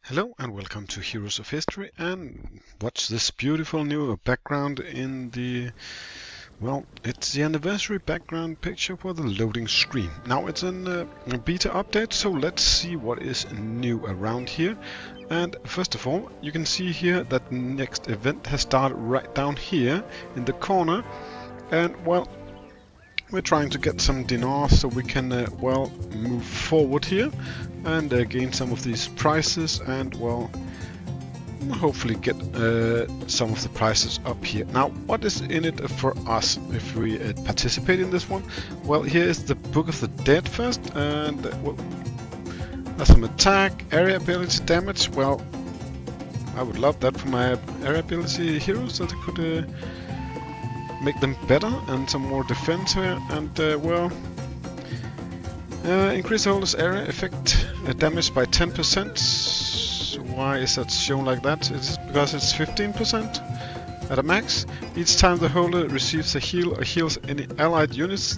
Hello and welcome to Heroes of History, and watch this beautiful new background in the, well, it's the anniversary background picture for the loading screen. Now it's in a beta update, so let's see what is new around here. And first of all, you can see here that the next event has started right down here in the corner, and well, we're trying to get some dinars so we can, well, move forward here and gain some of these prizes and, well, hopefully get some of the prizes up here. Now, what is in it for us if we participate in this one? Well, here is the Book of the Dead first, and well, there's some attack, area ability, damage. Well, I would love that for my area ability heroes, that I could make them better, and some more defense here, and well, increase the holder's area effect damage by 10%. Why is that shown like that? It's because it's 15% at a max. Each time the holder receives a heal or heals any allied units,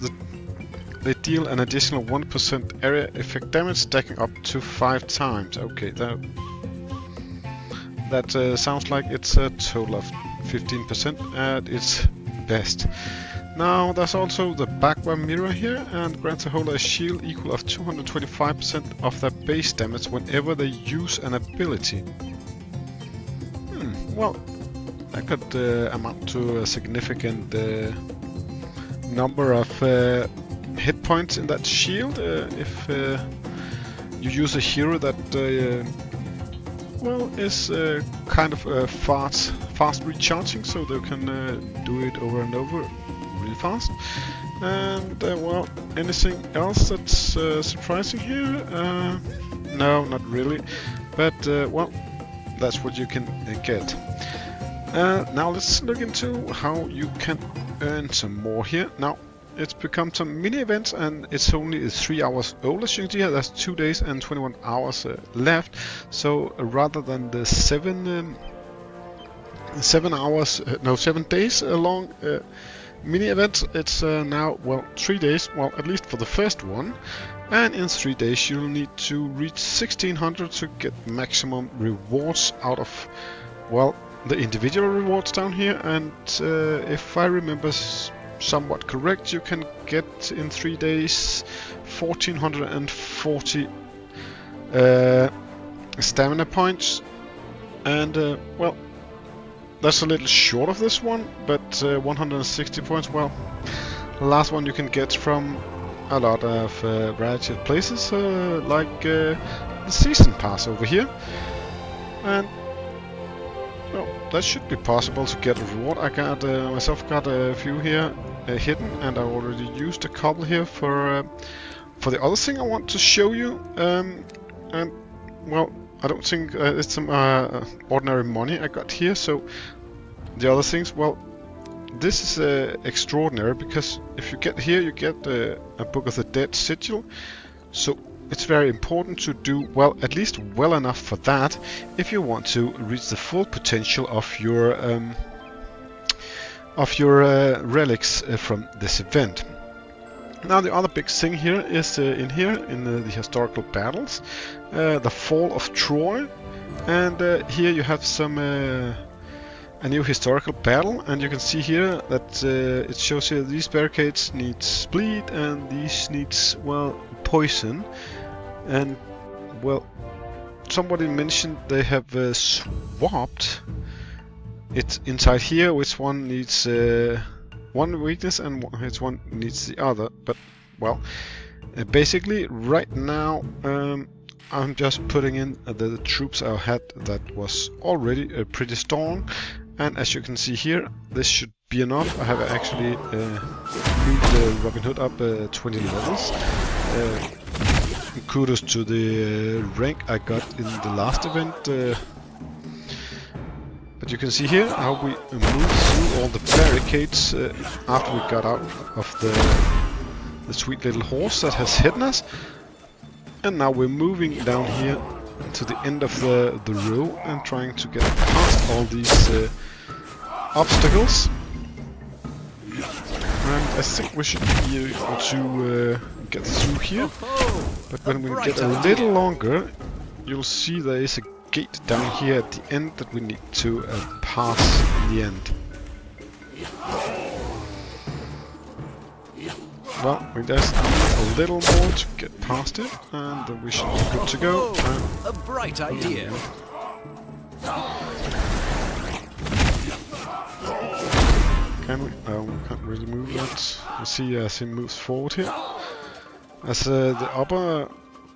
they deal an additional 1% area effect damage, stacking up to 5 times. Okay, that sounds like it's a total of 15% at its best. Now there's also the backward mirror here, and grants a holder a shield equal of 225% of their base damage whenever they use an ability. Well, that could amount to a significant number of hit points in that shield if you use a hero that well, is kind of fast recharging, so they can do it over and over really fast. And well, anything else that's surprising here? No, not really, but well, that's what you can get. Now let's look into how you can earn some more here. Now, it's become some mini events, and it's only 3 hours old. As you can see here, there's 2 days and 21 hours left. So rather than the 7 days long mini event, it's now, well, 3 days. Well, at least for the first one. And in 3 days, you'll need to reach 1600 to get maximum rewards out of, well, the individual rewards down here. And if I remember somewhat correct, you can get in 3 days 1440 stamina points, and well, that's a little short of this one, but 160 points, well, the last one you can get from a lot of variety of places, like the season pass over here. And well, that should be possible to get a reward. I got myself got a few here hidden, and I already used a couple here for the other thing I want to show you. And well, I don't think it's some ordinary money I got here. So the other things, well, this is extraordinary, because if you get here, you get a Book of the Dead sigil. So it's very important to do, well, at least well enough for that, if you want to reach the full potential of your relics from this event. Now the other big thing here is in the historical battles, the fall of Troy, and here you have some a new historical battle, and you can see here that it shows here these barricades needs bleed and these needs, well, poison. And well, somebody mentioned they have swapped it inside here, which one needs one weakness and which one needs the other. But well, basically right now I'm just putting in the troops I had that was already pretty strong, and as you can see here, this should be enough. I have actually moved Robin Hood up 20 levels. Kudos to the rank I got in the last event. But you can see here how we moved through all the barricades after we got out of the sweet little horse that has hidden us. And now we're moving down here to the end of the row and trying to get past all these obstacles. And I think we should be able to get through here. But when we get a little longer, you'll see there is a gate down here at the end that we need to pass in the end. Well, we just need a little more to get past it, and then we should be good to go. A bright idea. Can we? Oh, we can't really move that. You see as he moves forward here. As the upper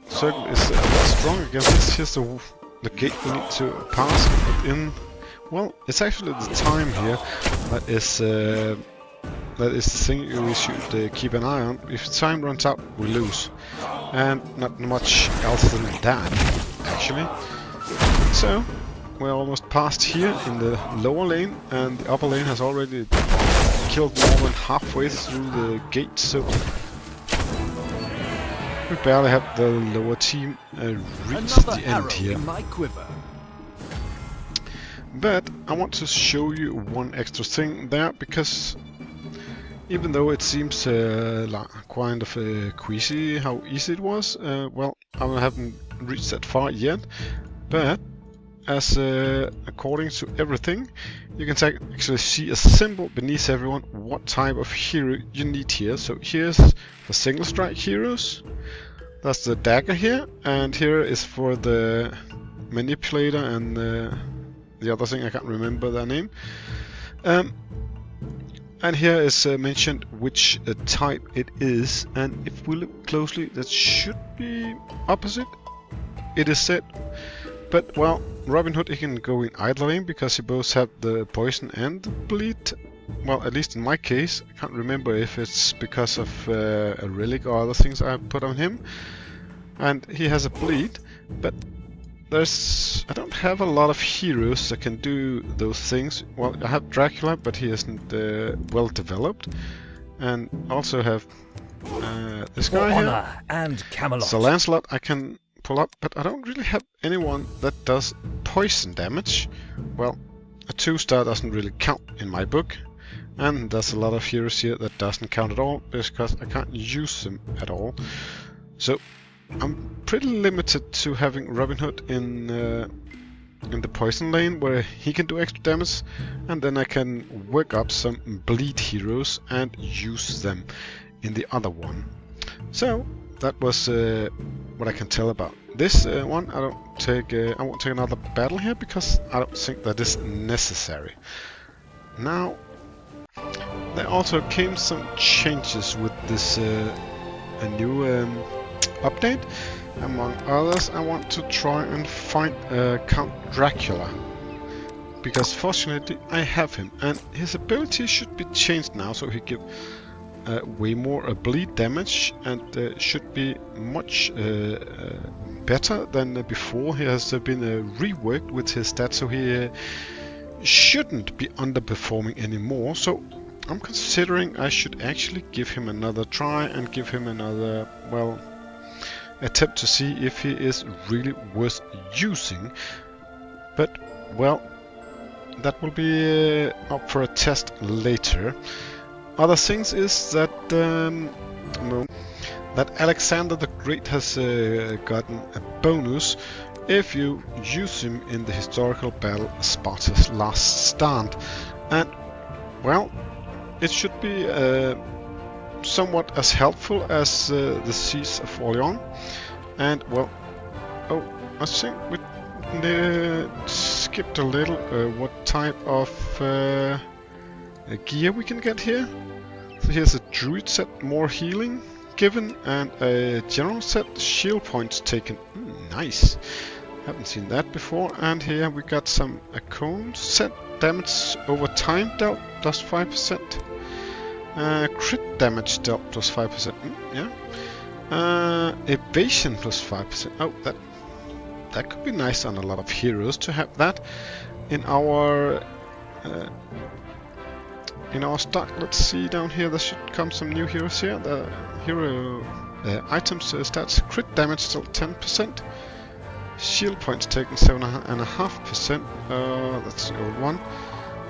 circle is a lot strong against this, here's the gate we need to pass. But in, well, it's actually the time here that is the thing we should keep an eye on. If time runs out, we lose, and not much else than that, actually. So we're almost past here in the lower lane, and the upper lane has already killed more than halfway through the gate, so we barely have the lower team reach the end here. In my quiver. But I want to show you one extra thing there, because even though it seems kind of queasy how easy it was, well, I haven't reached that far yet, but as according to everything, you can actually see a symbol beneath everyone what type of hero you need here. So here's the single strike heroes, that's the dagger here, and here is for the manipulator and the other thing, I can't remember their name. And here is mentioned which type it is, and if we look closely, that should be opposite, it is said. But, well, Robin Hood, he can go in either lane because he both have the poison and the bleed. Well, at least in my case, I can't remember if it's because of a relic or other things I put on him. And he has a bleed, but I don't have a lot of heroes that can do those things. Well, I have Dracula, but he isn't well developed. And also have this guy here. And Camelot. So Lancelot I can pull up, but I don't really have anyone that does poison damage. Well, a 2-star doesn't really count in my book, and there's a lot of heroes here that doesn't count at all because I can't use them at all. So I'm pretty limited to having Robin Hood in the poison lane, where he can do extra damage, and then I can work up some bleed heroes and use them in the other one. So that was what I can tell about this one. I won't take another battle here because I don't think that is necessary. Now, there also came some changes with this a new update. Among others, I want to try and find Count Dracula, because fortunately I have him, and his ability should be changed now, so he give way more bleed damage, and should be much better than before. He has been reworked with his stats, so he shouldn't be underperforming anymore. So I'm considering I should actually give him another try and give him another, well, attempt to see if he is really worth using. But, well, that will be up for a test later. Other things is that that Alexander the Great has gotten a bonus if you use him in the historical battle Sparta's Last Stand, and well, it should be somewhat as helpful as the Siege of Orleans. And well, oh, I think we skipped a little what type of gear we can get here. So here's a druid set, more healing given, and a general set, shield points taken. Nice, haven't seen that before. And here we got some a cone set, damage over time dealt plus 5%. Crit damage dealt plus 5%. Yeah. Evasion plus 5%. Oh, that could be nice on a lot of heroes to have that in our stock. Let's see down here. There should come some new heroes here. The hero items stats: crit damage still 10%. Shield points taken 7.5%. That's the old one.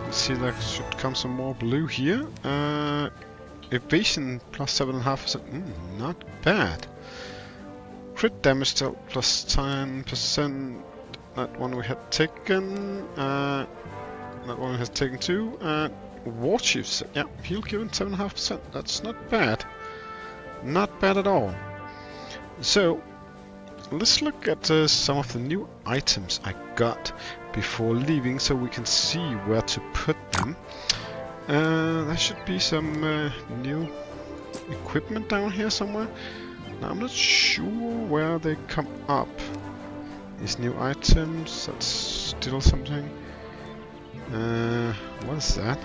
Let's see, there should come some more blue here. Evasion plus 7.5%. Not bad. Crit damage still plus 10%. that one we had taken. That one has taken 2. War Chiefs, yeah, heal given 7.5%. That's not bad. Not bad at all. So, let's look at some of the new items I got before leaving so we can see where to put them. There should be some new equipment down here somewhere. Now, I'm not sure where they come up. These new items, that's still something. What is that?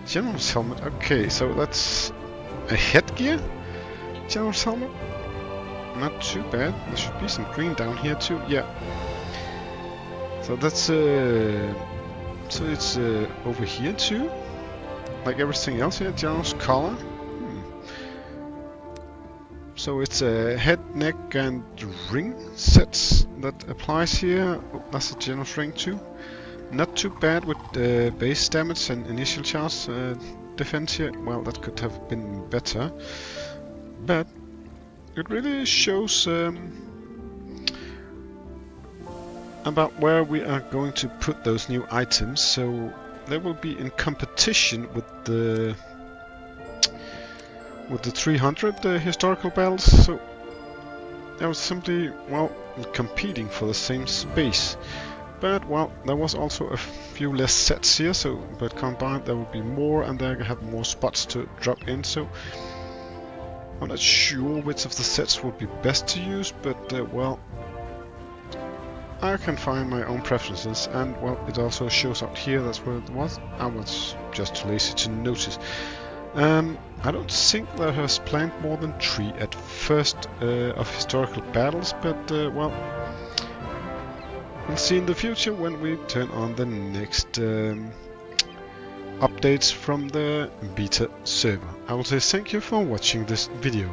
General's helmet. Okay, so that's a headgear? General's helmet? Not too bad. There should be some green down here too. Yeah. So that's so it's over here too, like everything else here. General's collar. So it's a head, neck, and ring sets that applies here. Oh, that's a general's ring too. Not too bad with base damage and initial charge defense here. Well, that could have been better, but it really shows about where we are going to put those new items. So they will be in competition with the 300 historical battles. So they were simply, well, competing for the same space. But, well, there was also a few less sets here, so but combined there will be more, and they have more spots to drop in. So I'm not sure which of the sets would be best to use, but well, I can find my own preferences, and well, it also shows out here. That's where it was. I was just too lazy to notice. I don't think there has planned more than 3 at first of historical battles, but well, we'll see in the future when we turn on the next updates from the beta server. I will say thank you for watching this video.